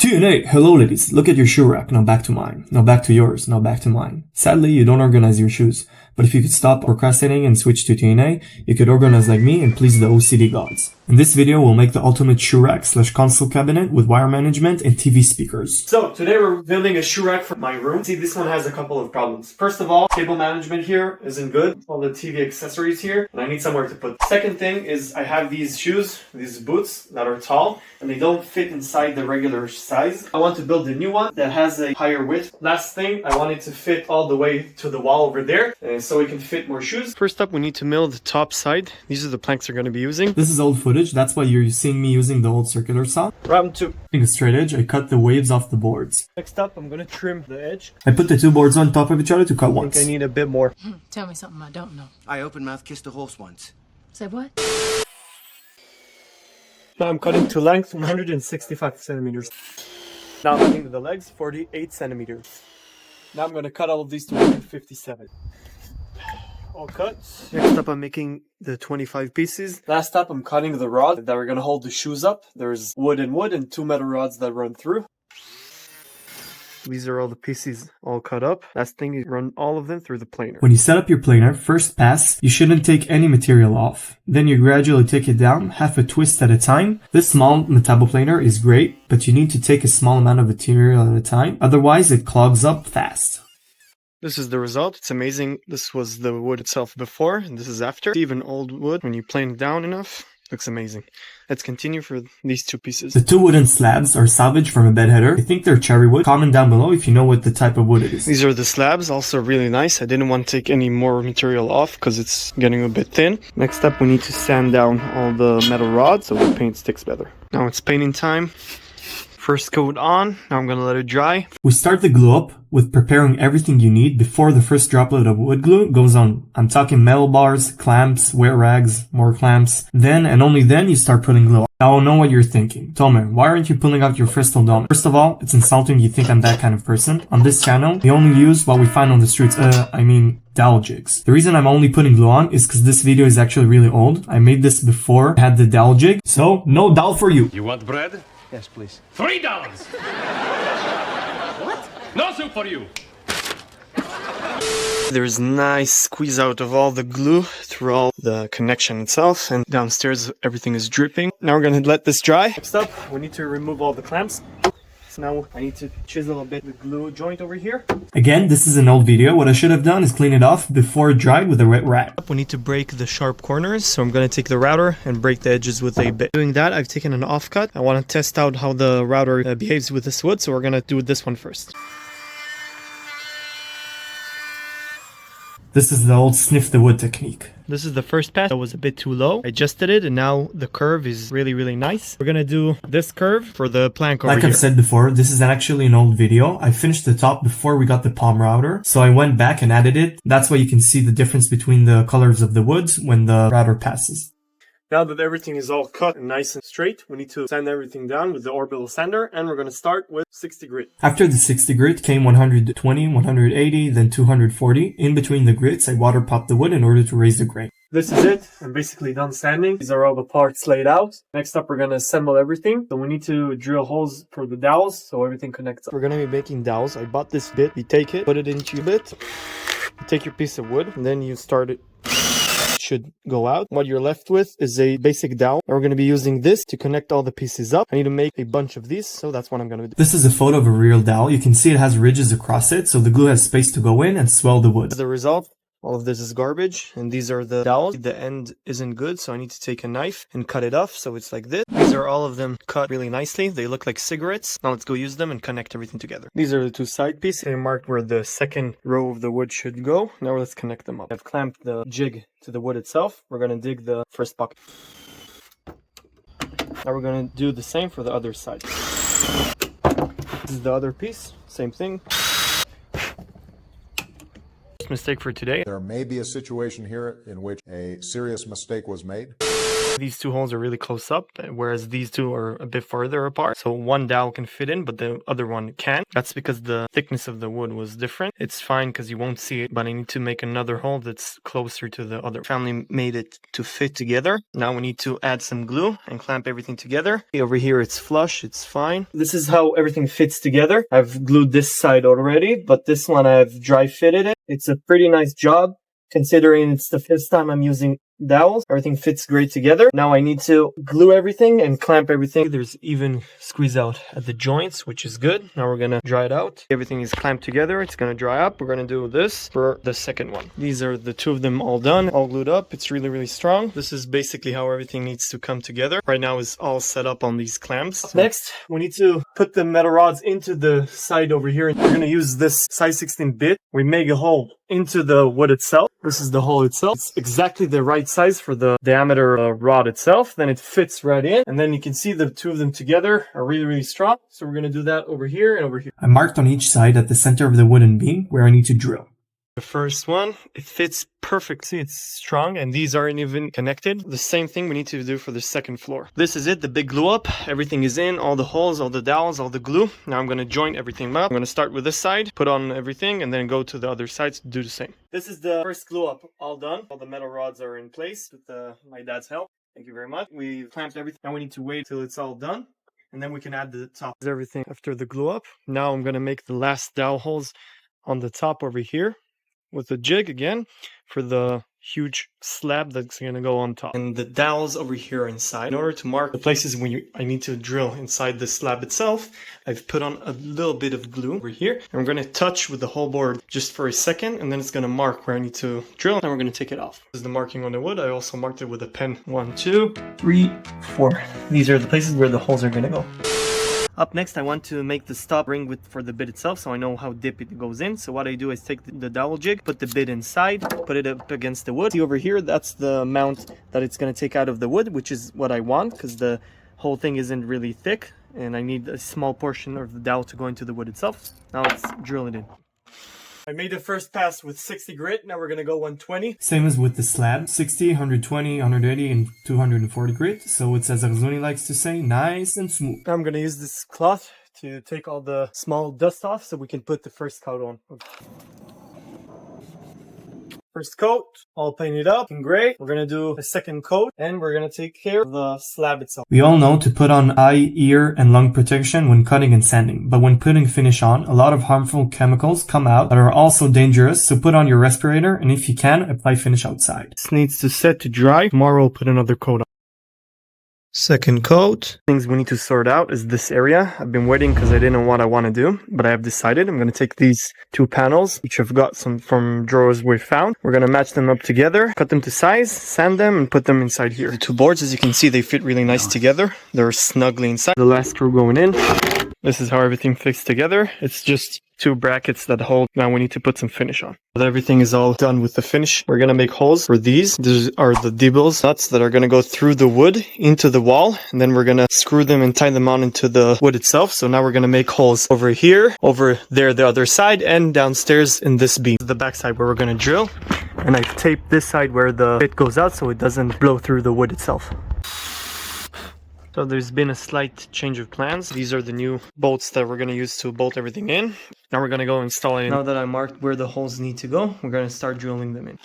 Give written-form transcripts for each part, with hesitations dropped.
Q&A. Hello ladies, look at your shoe rack, now back to mine, now back to yours, now back to mine. Sadly, you don't organize your shoes, but if you could stop procrastinating and switch to Q&A, you could organize like me and please the OCD gods. In this video, we'll make the ultimate shoe rack / console cabinet with wire management and TV speakers. So today we're building a shoe rack for my room. See, this one has a couple of problems. First of all, cable management here isn't good. All the TV accessories here, and I need somewhere to put. Second thing is I have these shoes, these boots that are tall, and they don't fit inside the regular size. I want to build a new one that has a higher width. Last thing, I want it to fit all the way to the wall over there, so we can fit more shoes. First up, we need to mill the top side. These are the planks we're going to be using. This is old footage. That's why you're seeing me using the old circular saw. Round 2. Using a straight edge, I cut the waves off the boards. Next up, I'm going to trim the edge. I put the two boards on top of each other to cut once. I think I need a bit more. Tell me something I don't know. I open mouth kissed a horse once. Say what? Now I'm cutting to length 165 centimeters. Now I'm cutting to the legs 48 centimeters. Now I'm going to cut all of these to 157. All cut. Next up I'm making the 25 pieces. Last up I'm cutting the rod that we're going to hold the shoes up. There's wood and 2 metal rods that run through. These are all the pieces all cut up. Last thing is run all of them through the planer. When you set up your planer, first pass, you shouldn't take any material off. Then you gradually take it down, half a twist at a time. This small metabo planer is great, but you need to take a small amount of material at a time. Otherwise, it clogs up fast. This is the result. It's amazing. This was the wood itself before, and this is after. Even old wood, when you plane it down enough, looks amazing. Let's continue for these 2 pieces. The 2 wooden slabs are salvaged from a bed header. I think they're cherry wood. Comment down below if you know what the type of wood it is. These are the slabs, also really nice. I didn't want to take any more material off because it's getting a bit thin. Next up, we need to sand down all the metal rods so the paint sticks better. Now it's painting time. First coat on, now I'm going to let it dry. We start the glue up with preparing everything you need before the first droplet of wood glue goes on. I'm talking metal bars, clamps, wet rags, more clamps. Then and only then you start putting glue on. Now I know what you're thinking. Tomer, why aren't you pulling out your crystal dome? First of all, it's insulting you think I'm that kind of person. On this channel, we only use what we find on the streets. Dowel jigs. The reason I'm only putting glue on is because this video is actually really old. I made this before I had the dowel jig, so no dowel for you. You want bread? Yes, please. $3! What? No soup for you! There's nice squeeze out of all the glue through all the connection itself, and downstairs everything is dripping. Now we're gonna let this dry. Next up, we need to remove all the clamps. So now I need to chisel a bit the glue joint over here. Again, this is an old video. What I should have done is clean it off before it dried with a wet rag. We need to break the sharp corners, so I'm going to take the router and break the edges with a bit. Doing that, I've taken an offcut. I want to test out how the router behaves with this wood, so we're going to do this one first. This is the old sniff the wood technique. This is the first pass that was a bit too low. I adjusted it and now the curve is really nice. We're gonna do this curve for the plank over here. Like I've said before, this is actually an old video. I finished the top before we got the palm router. So I went back and added it. That's why you can see the difference between the colors of the woods when the router passes. Now that everything is all cut and nice and straight, we need to sand everything down with the orbital sander, and we're going to start with 60 grit. After the 60 grit came 120, 180, then 240. In between the grits, I water popped the wood in order to raise the grain. This is it. I'm basically done sanding. These are all the parts laid out. Next up, we're going to assemble everything. So we need to drill holes for the dowels so everything connects up. We're going to be making dowels. I bought this bit. You take it, put it into your bit, you take your piece of wood, and then you start it. Should go out. What you're left with is a basic dowel. We're going to be using this to connect all the pieces up. I need to make a bunch of these, so that's what I'm going to do. This is a photo of a real dowel. You can see it has ridges across it, so the glue has space to go in and swell the wood. As a result, all of this is garbage, and these are the dowels. The end isn't good, so I need to take a knife and cut it off, so it's like this. These are all of them cut really nicely. They look like cigarettes. Now let's go use them and connect everything together. These are the 2 side pieces. I marked where the second row of the wood should go. Now let's connect them up. I've clamped the jig to the wood itself. We're going to dig the first bucket. Now we're going to do the same for the other side. This is the other piece. Same thing. Mistake for today. There may be a situation here in which a serious mistake was made. These two holes are really close up, whereas these two are a bit farther apart. So one dowel can fit in, but the other one can't. That's because the thickness of the wood was different. It's fine because you won't see it, but I need to make another hole that's closer to the other. Family made it to fit together. Now we need to add some glue and clamp everything together. Over here it's flush, it's fine. This is how everything fits together. I've glued this side already, but this one I've dry fitted it. It's a pretty nice job considering it's the first time I'm using dowels. Everything fits great together. Now I need to glue everything and clamp everything. There's even squeeze out at the joints, which is good. Now we're gonna dry it out. Everything is clamped together. It's gonna dry up. We're gonna do this for the second one. These are the two of them all done, all glued up. It's really, really strong. This is basically how everything needs to come together. Right now it's all set up on these clamps. Next, we need to put the metal rods into the side over here. We're gonna use this size 16 bit. We make a hole into the wood itself. This is the hole itself. It's exactly the right size for the diameter rod itself. Then it fits right in. And then you can see the two of them together are really, really strong. So we're going to do that over here and over here. I marked on each side at the center of the wooden beam where I need to drill. The first one, it fits perfectly. It's strong and these aren't even connected. The same thing we need to do for the second floor. This is it, the big glue up. Everything is in, all the holes, all the dowels, all the glue. Now I'm going to join everything up. I'm going to start with this side, put on everything, and then go to the other sides to do the same. This is the first glue up, all done. All the metal rods are in place with my dad's help. Thank you very much. We clamped everything. Now we need to wait till it's all done. And then we can add the top. This is everything after the glue up. Now I'm going to make the last dowel holes on the top over here with the jig again for the huge slab that's going to go on top. And the dowels over here inside. In order to mark the places when I need to drill inside the slab itself, I've put on a little bit of glue over here. And we're going to touch with the whole board just for a second, and then it's going to mark where I need to drill, and we're going to take it off. This is the marking on the wood. I also marked it with a pen. 1, 2, 3, 4. These are the places where the holes are going to go. Up next, I want to make the stop ring for the bit itself, so I know how deep it goes in. So what I do is take the dowel jig, put the bit inside, put it up against the wood. See over here, that's the amount that it's going to take out of the wood, which is what I want, because the whole thing isn't really thick, and I need a small portion of the dowel to go into the wood itself. Now let's drill it in. I made the first pass with 60 grit. Now we're going to go 120. Same as with the slab, 60, 120, 180, and 240 grit. So it's, as Arzoni likes to say, nice and smooth. Now I'm going to use this cloth to take all the small dust off so we can put the first coat on. First coat, all painted up and gray. We're going to do a second coat and we're going to take care of the slab itself. We all know to put on eye, ear, and lung protection when cutting and sanding, but when putting finish on, a lot of harmful chemicals come out that are also dangerous, so put on your respirator and if you can, apply finish outside. This needs to set to dry. Tomorrow we'll put another coat on. Second coat. Things we need to sort out is this area. I've been waiting because I didn't know what I want to do, but I have decided I'm going to take these two panels, which I've got some from drawers we found. We're going to match them up together, cut them to size, sand them, and put them inside here. The two boards, as you can see, they fit really nice together. They're snugly inside. The last screw going in. This is how everything fits together. It's just two brackets that hold. Now we need to put some finish on. Everything is all done with the finish. We're going to make holes for these. These are the D-bills nuts that are going to go through the wood into the wall. And then we're going to screw them and tie them on into the wood itself. So now we're going to make holes over here, over there, the other side, and downstairs in this beam. The back side where we're going to drill. And I've taped this side where the bit goes out so it doesn't blow through the wood itself. So there's been a slight change of plans. These are the new bolts that we're going to use to bolt everything in. Now we're going to go install it in. Now that I marked where the holes need to go, we're going to start drilling them in.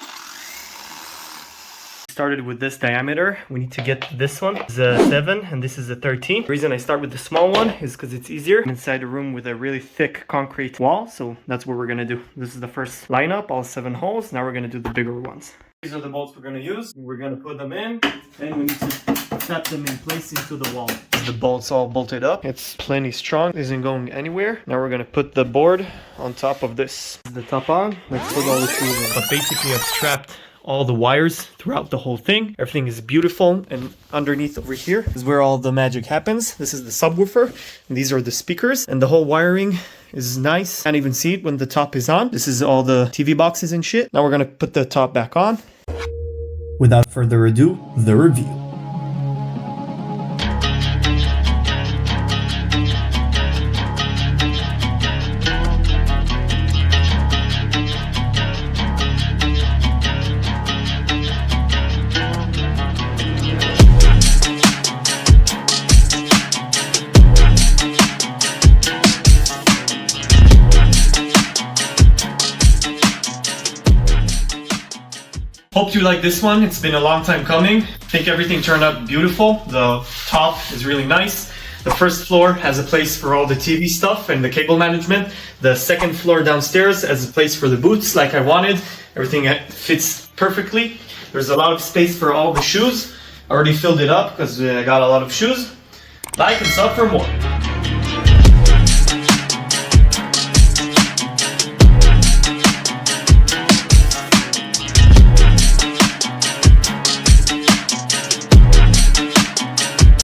Started with this diameter. We need to get this one. It's a 7 and this is a 13. The reason I start with the small one is because it's easier. I'm inside a room with a really thick concrete wall, so that's what we're going to do. This is the first lineup, all 7 holes. Now we're going to do the bigger ones. These are the bolts we're going to use. We're going to put them in and we need to tap them in place into the wall. The bolt's all bolted up. It's plenty strong. It isn't going anywhere. Now we're going to put the board on top of this. The top on. Let's put all the screws in. But basically I've strapped all the wires throughout the whole thing. Everything is beautiful, and underneath over here is where all the magic happens. This is the subwoofer, and these are the speakers, and the whole wiring is nice. Can't even see it when the top is on. This is all the TV boxes and shit. Now we're gonna put the top back on. Without further ado, the review. Hope you like this one. It's been a long time coming. I think everything turned out beautiful. The top is really nice. The first floor has a place for all the TV stuff and the cable management. The second floor downstairs has a place for the boots like I wanted. Everything fits perfectly. There's a lot of space for all the shoes. I already filled it up because I got a lot of shoes. Like and sub for more.